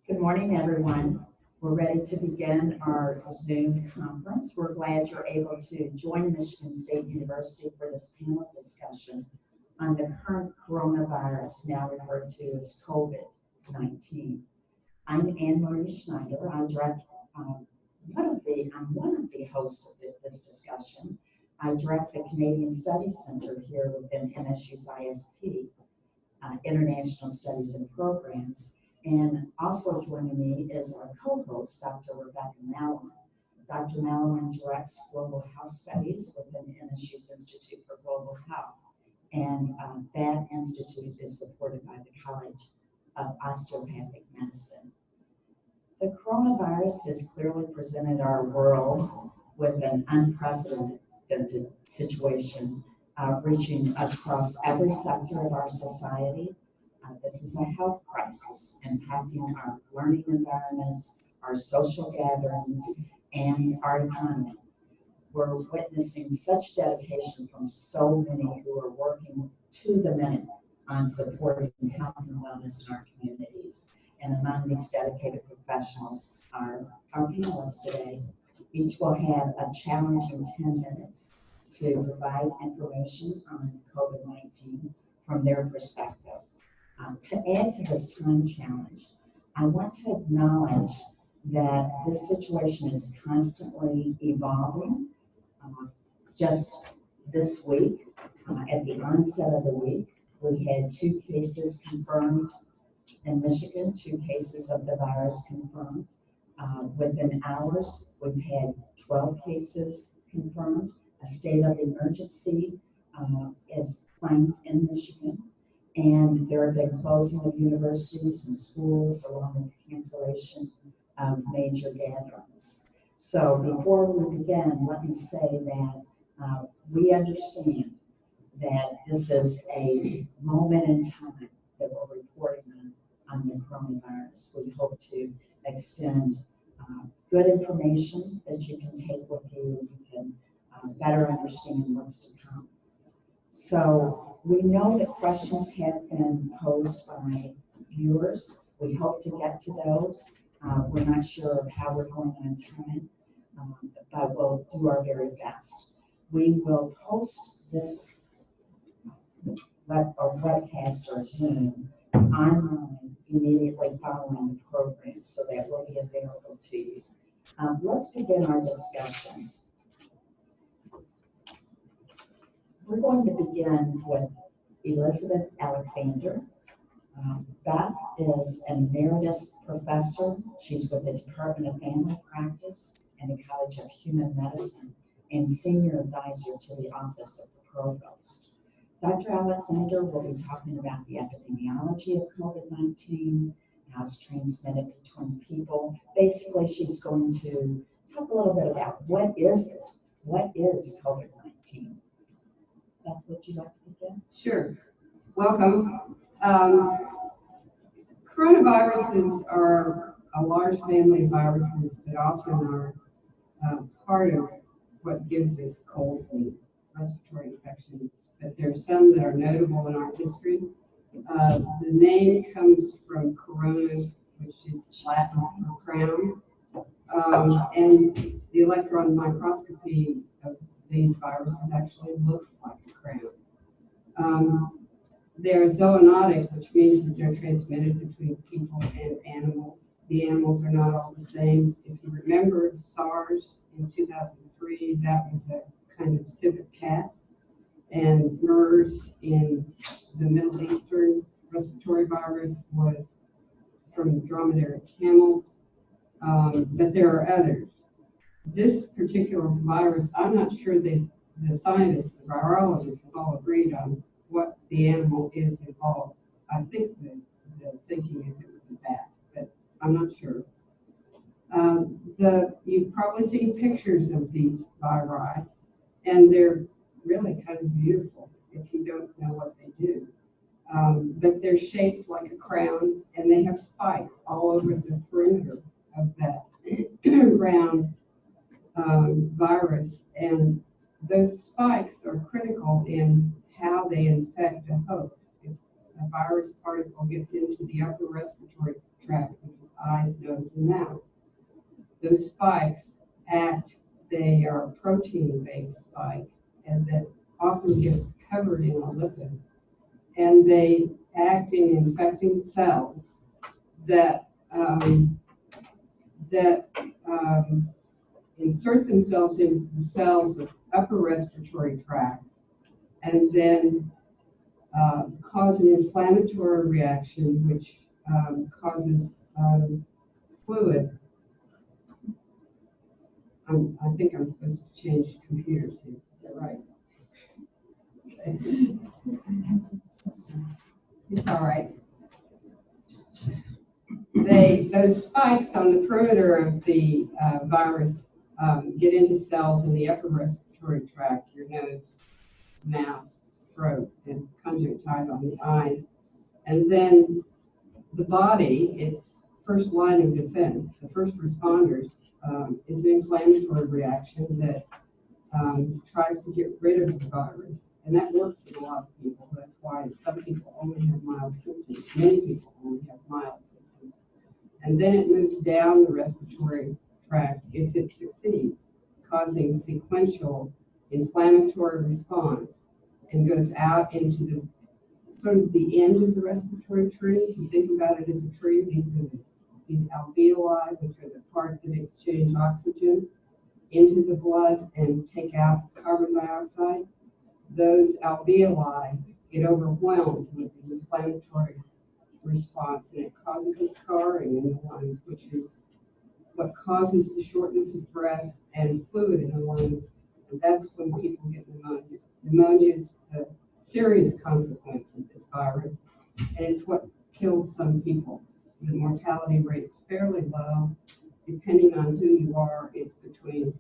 Good morning, everyone. We're ready to begin our Zoom conference. We're glad you're able to join Michigan State University for this panel discussion on the current coronavirus, now referred to as COVID-19. I'm AnnMarie Schneider. I'm one of the hosts of this discussion. I direct the Canadian Studies Center here within MSU's ISP, International Studies and Programs. And also joining me is our co-host, Dr. Rebecca Malouin. Dr. Malouin directs Global Health Studies within MSU's Institute for Global Health. And that institute is supported by the College of Osteopathic Medicine. The coronavirus has clearly presented our world with an unprecedented situation, reaching across every sector of our society. This is a health crisis impacting our learning environments, our social gatherings, and our economy. We're witnessing such dedication from so many who are working to the minute on supporting health and wellness in our communities. And among these dedicated professionals are our panelists today. Each will have a challenging 10 minutes to provide information on COVID-19 from their perspective. To add to this time challenge, I want to acknowledge that this situation is constantly evolving. Just this week, at the onset of the week, we had 2 cases confirmed in Michigan, 2 cases of the virus confirmed. Within hours, we've had 12 cases confirmed. A state of emergency is claimed in Michigan. And there have been closing of universities and schools along with the cancellation of major gatherings. So before we begin, let me say that we understand that this is a moment in time that we're reporting on the coronavirus. We hope to extend good information that you can take with you. You can better understand what's to come. So we know that questions have been posed by viewers. We hope to get to those. We're not sure of how we're going on time, but we'll do our very best. We will post this webcast or Zoom online immediately following the program, so that will be available to you. Let's begin our discussion. We're going to begin with Elizabeth Alexander. Beth is an emeritus professor. She's with the Department of Family Practice and the College of Human Medicine and senior advisor to the Office of the Provost. Dr. Alexander will be talking about the epidemiology of COVID-19, how it's transmitted between people. Basically, she's going to talk a little bit about what is it? What is COVID-19? Beth, would you like to begin? Sure. Welcome. Coronaviruses are a large family of viruses that often are part of what gives us colds and respiratory infections. But there are some that are notable in our history. The name comes from corona, which is Latin for crown. And the electron microscopy of these viruses actually looks like a crown. They're zoonotic, which means that they're transmitted between people and animals. The animals are not all the same. If you remember SARS in 2003, that was a kind of civet cat. And MERS in the Middle Eastern respiratory virus was from dromedary camels. But there are others. This particular virus, I'm not sure that the scientists, the virologists have all agreed on what the animal is involved. I think the thinking is it was a bat, but I'm not sure. You've probably seen pictures of these viri, and they're really kind of beautiful if you don't know what they do. But they're shaped like a crown, and they have spikes all over the perimeter of that round virus, and those spikes are critical in how they infect a host. If a virus particle gets into the upper respiratory tract, which is eyes, nose, and mouth. Those spikes they are a protein-based spike, and that often gets covered in a lipid, and they act in infecting cells that insert themselves into the cells of upper respiratory tracts, and then cause an inflammatory reaction, which causes fluid. I think I'm supposed to change computers here. Is that right? Okay. It's all right. Those spikes on the perimeter of the virus get into cells in the upper respiratory tract, your nose, mouth, throat, and conjunctiva on the eyes. And then the body, its first line of defense, the first responders, is an inflammatory reaction that tries to get rid of the virus. And that works in a lot of people. That's why some people only have mild symptoms. Many people only have mild symptoms. And then it moves down the respiratory tract if it succeeds, causing sequential inflammatory response, and goes out into the sort of the end of the respiratory tree. If you think about it as a tree, these alveoli, which are the parts that exchange oxygen into the blood and take out carbon dioxide, those alveoli get overwhelmed with the inflammatory response, and it causes a scarring in the lungs, which is what causes the shortness of breath and fluid in the lungs. And that's when people get pneumonia. Pneumonia is a serious consequence of this virus, and it's what kills some people. The mortality rate is fairly low. Depending on who you are, it's between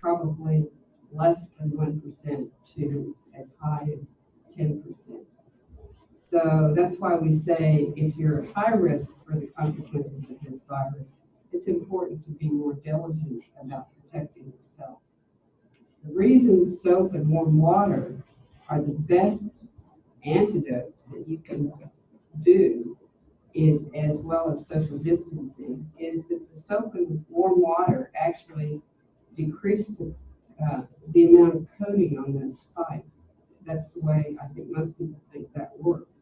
probably less than 1% to as high as 10%. So that's why we say if you're at high risk for the consequences of this virus, it's important to be more diligent about protecting yourself. The reason soap and warm water are the best antidotes that you can do, is, as well as social distancing, is that the soap and warm water actually decrease the amount of coating on those spikes. That's the way I think most people think that works.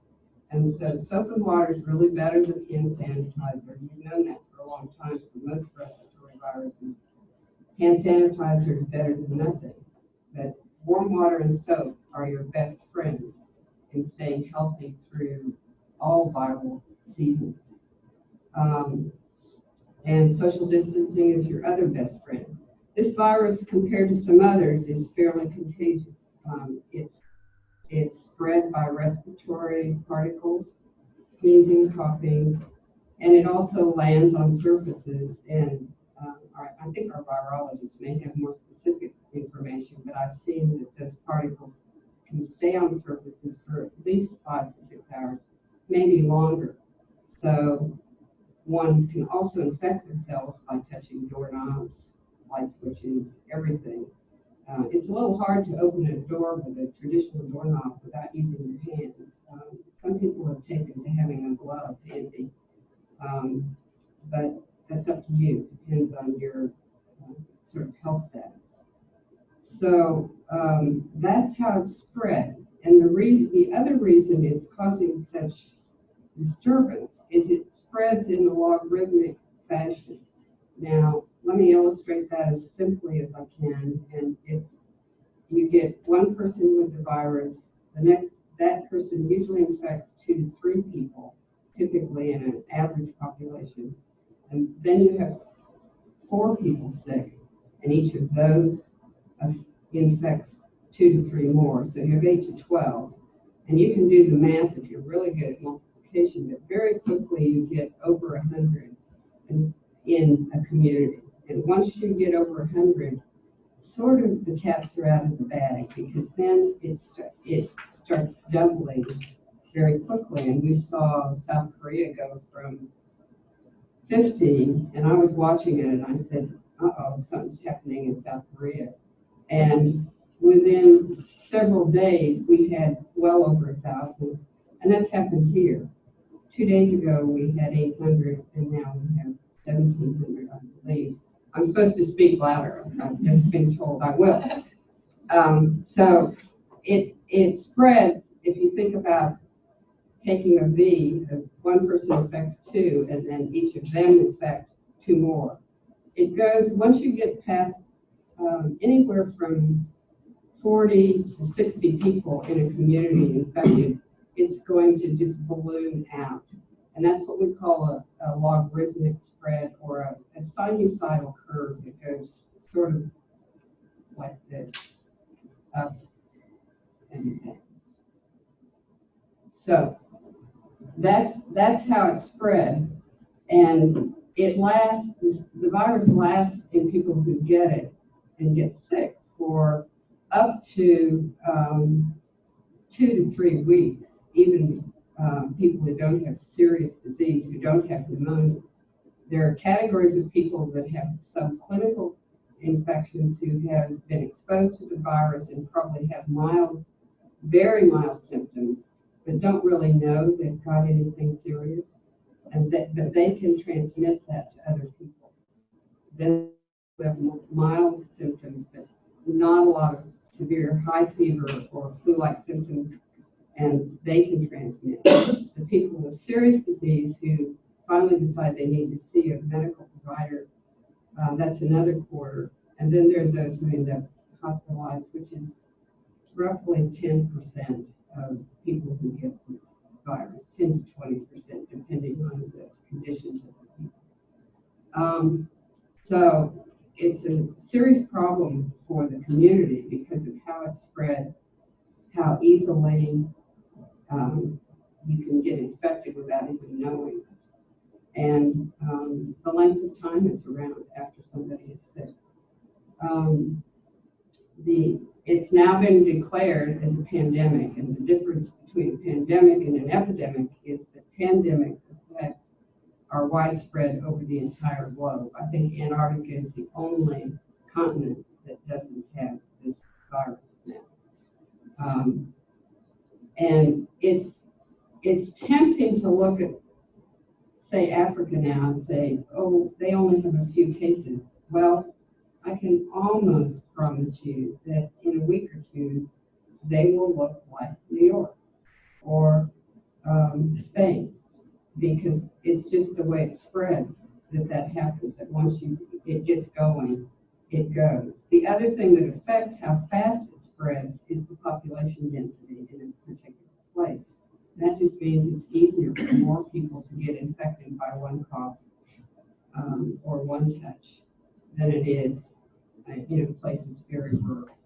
And so soap and water is really better than hand sanitizer. You've known that for a long time for most respiratory viruses. Hand sanitizer is better than nothing. But warm water and soap are your best friends in staying healthy through all viral seasons. And social distancing is your other best friend. This virus, compared to some others, is fairly contagious. It's spread by respiratory particles, sneezing, coughing, and it also lands on surfaces. And I think our virologists may have more specific information, but I've seen that those particles can stay on surfaces for at least 5 to 6 hours, maybe longer. So one can also infect themselves by touching doorknobs, light switches, everything. It's a little hard to open a door with a traditional doorknob without using your hands. Some people have taken to having a glove handy, but that's up to you. Depends on your sort of health status. So that's how it's spread. And the other reason it's causing such disturbance is it spreads in a logarithmic fashion. Now, let me illustrate that as simply as I can. And you get one person with the virus, that person usually infects 2 to 3 people, typically in an average population. And then you have 4 people sick, and each of those infects 2 to 3 more. So you have 8 to 12. And you can do the math if you're really good at multiplication, but very quickly you get over 100 in a community. And once you get over 100, sort of the cats are out of the bag, because then it starts doubling very quickly. And we saw South Korea go from 50, and I was watching it and I said, uh-oh, something's happening in South Korea. And within several days, we had well over 1,000, and that's happened here. 2 days ago, we had 800, and now we have supposed to speak louder. I'm just being told I will. So it spreads. If you think about taking a V, one person infects two, and then each of them infect two more. It goes, once you get past anywhere from 40 to 60 people in a community infected, it's going to just balloon out. And that's what we call a logarithmic spread, or a sinusoidal curve that goes sort of like this, up and down. So that's how it spread, and it lasts. The virus lasts in people who get it and get sick for up to 2 to 3 weeks. Even people who don't have serious disease, who don't have pneumonia. There are categories of people that have subclinical infections who have been exposed to the virus and probably have mild, very mild symptoms, but don't really know they've got anything serious, and that they can transmit that to other people. Then we have mild symptoms, but not a lot of severe high fever or flu-like symptoms, and they can transmit. The people with serious disease who finally decide they need to see a medical provider, that's another quarter. And then there are those who end up hospitalized, which is roughly 10% of people who get this virus, 10 to 20%, depending on the conditions of the people. So it's a serious problem for the community because of how it's spread, how easily you can get infected without even knowing, and the length of time it's around after somebody is sick. It's now been declared as a pandemic, and the difference between a pandemic and an epidemic is that pandemics are widespread over the entire globe. I think Antarctica is the only continent that doesn't have this virus now. And it's tempting to look at, say, Africa now and say, oh, they only have a few cases. Well, I can almost promise you that in a week or two, they will look like New York or Spain, because it's just the way it spreads that happens, that once it gets going, it goes. The other thing that affects how fast it spreads is the population density in a particular place. That just means it's easier for more people to get infected by one cough or one touch than it is in places very rural.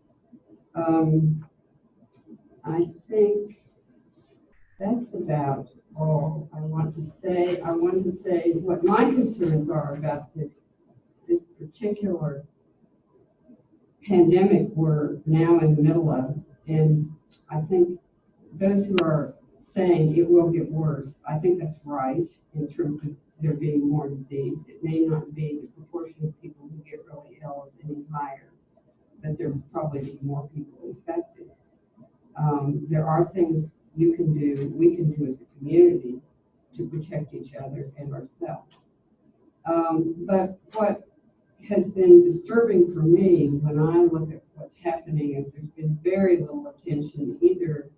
I think that's about all I want to say. I want to say what my concerns are about this particular pandemic we're now in the middle of, and I think those who are saying it will get worse, I think that's right in terms of there being more disease. It may not be the proportion of people who get really ill is any higher, but there will probably be more people infected. There are things we can do as a community to protect each other and ourselves. But what has been disturbing for me when I look at what's happening is there's been very little attention either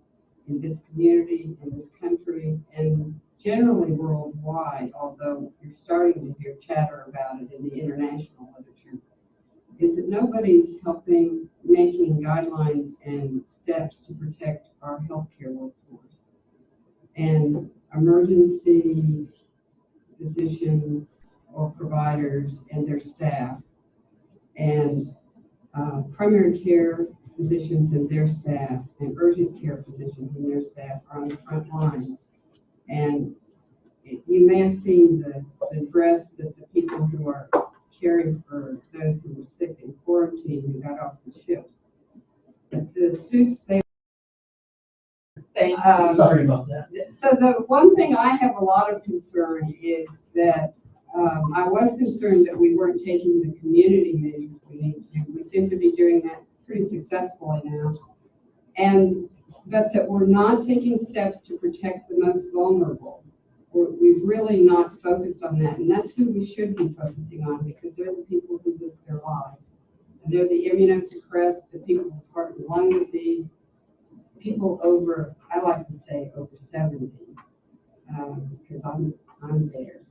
in this community, in this country, and generally worldwide, although you're starting to hear chatter about it in the international literature, is that nobody's helping making guidelines and steps to protect our healthcare workforce. And emergency physicians or providers and their staff, and primary care physicians and their staff, and urgent care physicians and their staff are on the front line. And you may have seen the dress that the people who are caring for those who were sick in quarantine who got off the ships. But the suits they sorry about that. So the one thing I have a lot of concern is that I was concerned that we weren't taking the community measures we need to. We seem to be doing that pretty successfully now. But that we're not taking steps to protect the most vulnerable. we've really not focused on that. And that's who we should be focusing on, because they're the people who lose their lives. And they're the immunosuppressed, the people with heart and lung disease, people over, I like to say over 70, because I'm there.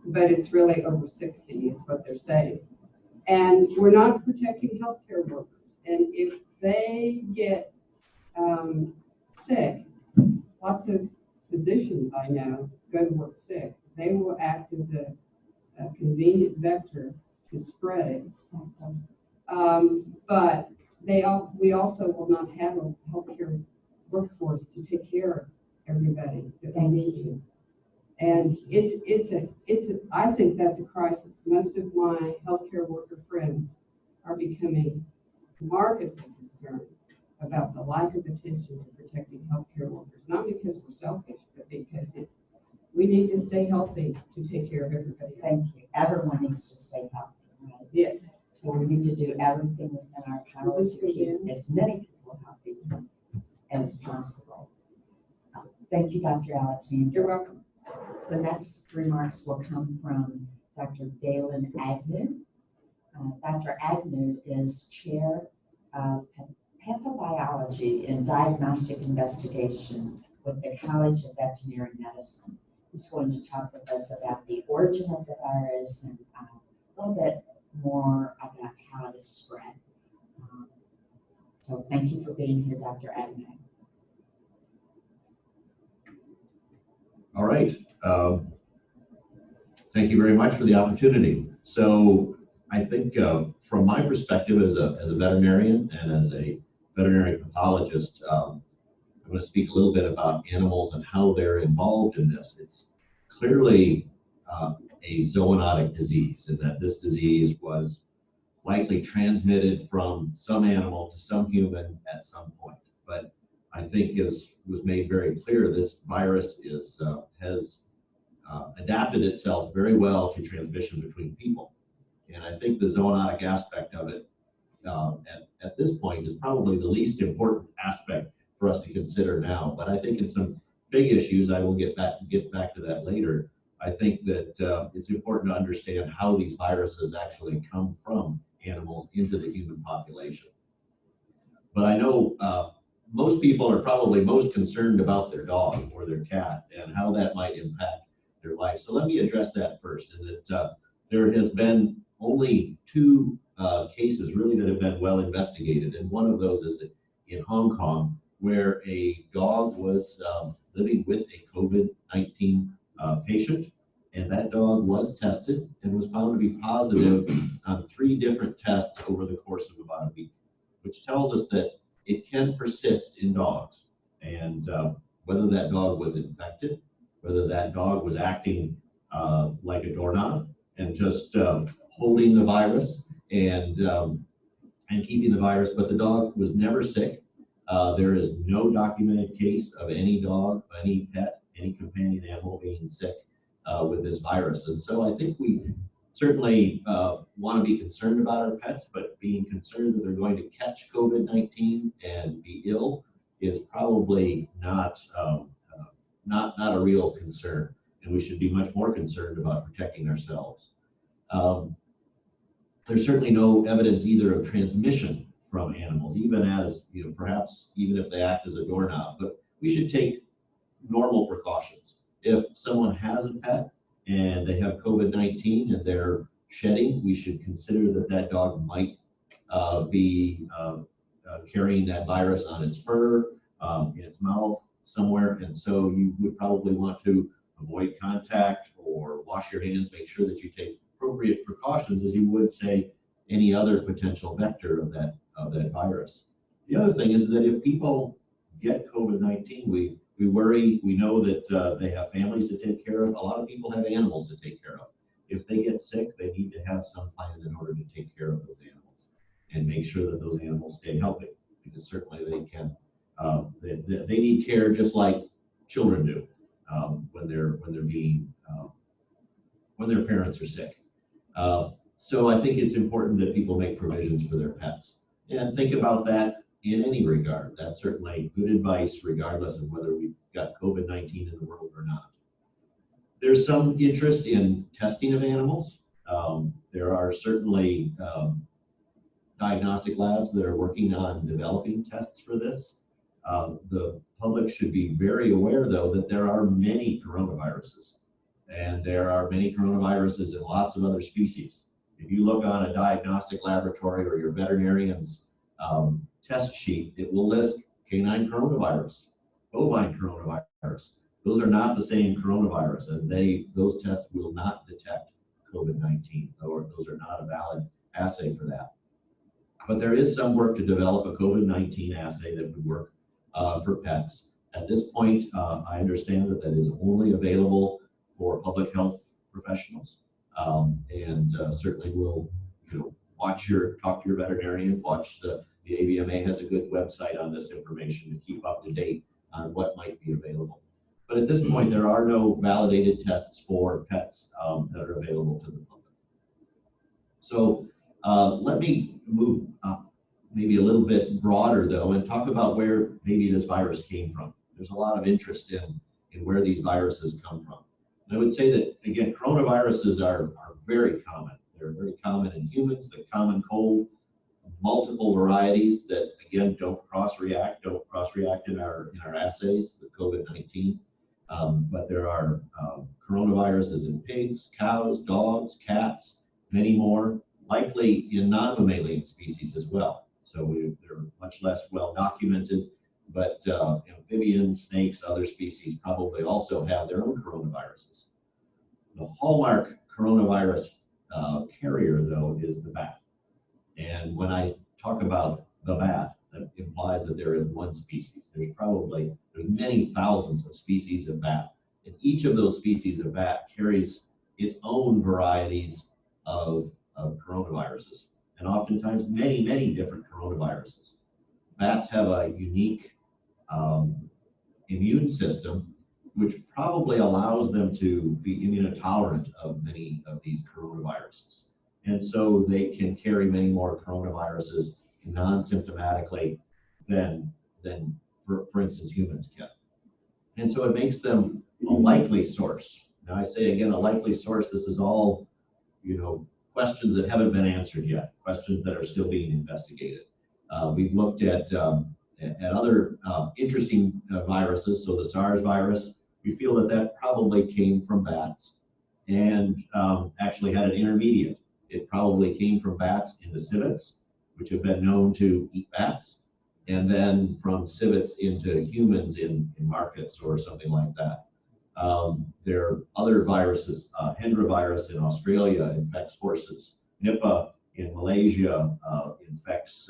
But it's really over 60 is what they're saying. And we're not protecting healthcare workers. And if they get sick, lots of physicians I know go to work sick. They will act as a convenient vector to spread it. But we also will not have a healthcare workforce to take care of everybody that they need to. And I think that's a crisis. Most of my healthcare worker friends are becoming markedly concerned about the lack of attention to protecting healthcare workers, not because we're selfish, but because we need to stay healthy to take care of everybody else. Thank you. Everyone needs to stay healthy, right? Yeah. So we need to do everything within our power to keep as many people healthy as possible. Thank you, Dr. Alexander. You're welcome. The next remarks will come from Dr. Dalen Agnew. Dr. Agnew is chair of pathobiology and diagnostic investigation with the College of Veterinary Medicine. He's going to talk with us about the origin of the virus and a little bit more about how it is spread. So thank you for being here, Dr. Agnew. All right. Thank you very much for the opportunity. So I think from my perspective as a veterinarian and as a veterinary pathologist, I'm going to speak a little bit about animals and how they're involved in this. It's clearly a zoonotic disease, in that this disease was likely transmitted from some animal to some human at some point. But I think, as was made very clear, this virus has adapted itself very well to transmission between people. And I think the zoonotic aspect of it at this point is probably the least important aspect for us to consider now. But I think in some big issues, I will get back to that later. I think that it's important to understand how these viruses actually come from animals into the human population. But I know most people are probably most concerned about their dog or their cat and how that might impact their life. So let me address that first. And that there has been only 2 cases really that have been well investigated. And one of those is in Hong Kong, where a dog was living with a COVID-19 patient. And that dog was tested and was found to be positive on 3 different tests over the course of about a week, which tells us that it can persist in dogs. And whether that dog was infected, whether that dog was acting like a doorknob and just holding the virus and keeping the virus, but the dog was never sick. There is no documented case of any dog, any pet, any companion animal being sick with this virus. And so I think we certainly want to be concerned about our pets, but being concerned that they're going to catch COVID-19 and be ill is probably not a real concern. And we should be much more concerned about protecting ourselves. There's certainly no evidence either of transmission from animals, even as, perhaps even if they act as a doorknob, but we should take normal precautions. If someone has a pet and they have COVID-19 and they're shedding, we should consider that dog might be carrying that virus on its fur, in its mouth, somewhere. And so you would probably want to avoid contact or wash your hands, make sure that you take appropriate precautions as you would, say, any other potential vector of that virus. The other thing is that if people get COVID-19, we worry. We know that they have families to take care of. A lot of people have animals to take care of. If they get sick, they need to have some plan in order to take care of those animals and make sure that those animals stay healthy, because certainly they can. They need care just like children do when their parents are sick. So I think it's important that people make provisions for their pets and think about that in any regard. That's certainly good advice, regardless of whether we've got COVID-19 in the world or not. There's some interest in testing of animals. There are certainly diagnostic labs that are working on developing tests for this. The public should be very aware, though, that there are many coronaviruses, and there are many coronaviruses in lots of other species. If you look on a diagnostic laboratory or your veterinarian's test sheet, it will list canine coronavirus, bovine coronavirus. Those are not the same coronavirus, and those tests will not detect COVID-19, or those are not a valid assay for that. But there is some work to develop a COVID-19 assay that would work for pets. At this point, I understand that that is only available for public health professionals, and certainly will, talk to your veterinarian, watch the AVMA has a good website on this information to keep up to date on what might be available. But at this point, there are no validated tests for pets that are available to the public. So let me move up maybe a little bit broader, though, and talk about where maybe this virus came from. There's a lot of interest in where these viruses come from. And I would say that, again, coronaviruses are very common. They're very common in humans, the common cold, multiple varieties that, again, don't cross-react in our assays with COVID-19. But there are coronaviruses in pigs, cows, dogs, cats, many more, likely in non-mammalian species as well. So they're much less well documented, but amphibians, snakes, other species probably also have their own coronaviruses. The hallmark coronavirus carrier, though, is the bat. And when I talk about the bat, that implies that there is one species. There's many thousands of species of bat, and each of those species of bat carries its own varieties of coronaviruses, and oftentimes many, many different coronaviruses. Bats have a unique immune system, which probably allows them to be immunotolerant of many of these coronaviruses. And so they can carry many more coronaviruses non-symptomatically than for instance, humans can. And so it makes them a likely source. Now I say again, a likely source, this is all, questions that haven't been answered yet, questions that are still being investigated. We've looked at other interesting viruses. So the SARS virus, we feel that probably came from bats and actually had an intermediate. It probably came from bats into civets, which have been known to eat bats, and then from civets into humans in markets or something like that. There are other viruses. Hendra virus in Australia infects horses. Nipah in Malaysia infects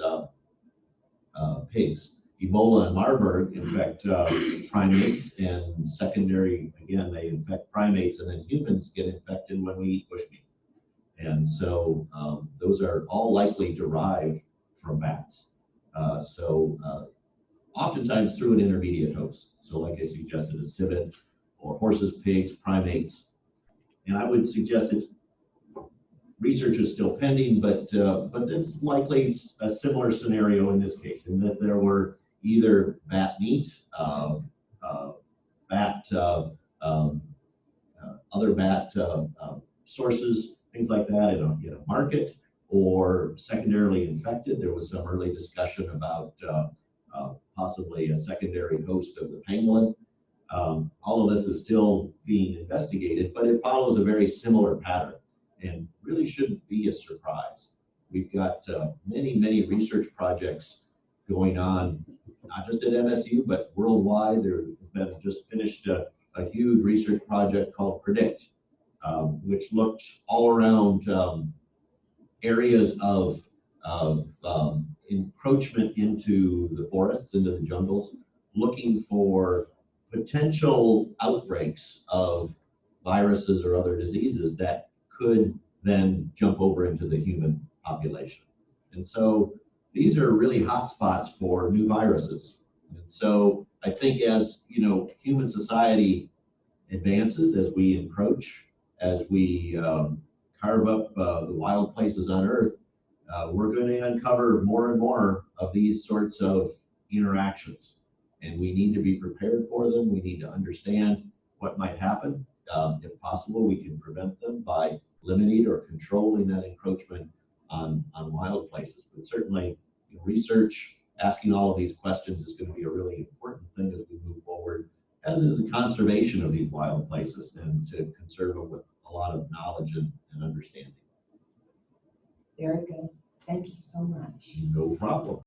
pigs. Ebola and Marburg infect primates, and secondary, again, they infect primates, and then humans get infected when we eat bushmeat. And so those are all likely derived from bats. Oftentimes through an intermediate host. So like I suggested, a civet or horses, pigs, primates. And I would suggest research is still pending, but it's likely a similar scenario in this case, in that there were either bat meat, other bat sources, things like that in a market, or secondarily infected. There was some early discussion about possibly a secondary host of the pangolin. All of this is still being investigated, but it follows a very similar pattern and really shouldn't be a surprise. We've got many, many research projects going on, not just at MSU, but worldwide. There have been just finished a huge research project called PREDICT, which looked all around areas of encroachment into the forests, into the jungles, looking for potential outbreaks of viruses or other diseases that could then jump over into the human population. And so these are really hotspots for new viruses. And so I think as human society advances, as we encroach, as we carve up the wild places on Earth, we're going to uncover more and more of these sorts of interactions. And we need to be prepared for them. We need to understand what might happen. If possible, we can prevent them by limiting or controlling that encroachment on wild places. But certainly, research, asking all of these questions is going to be a really important thing as we move forward, as is the conservation of these wild places, and to conserve them with a lot of knowledge and understanding. Very good. Thank you so much. No problem.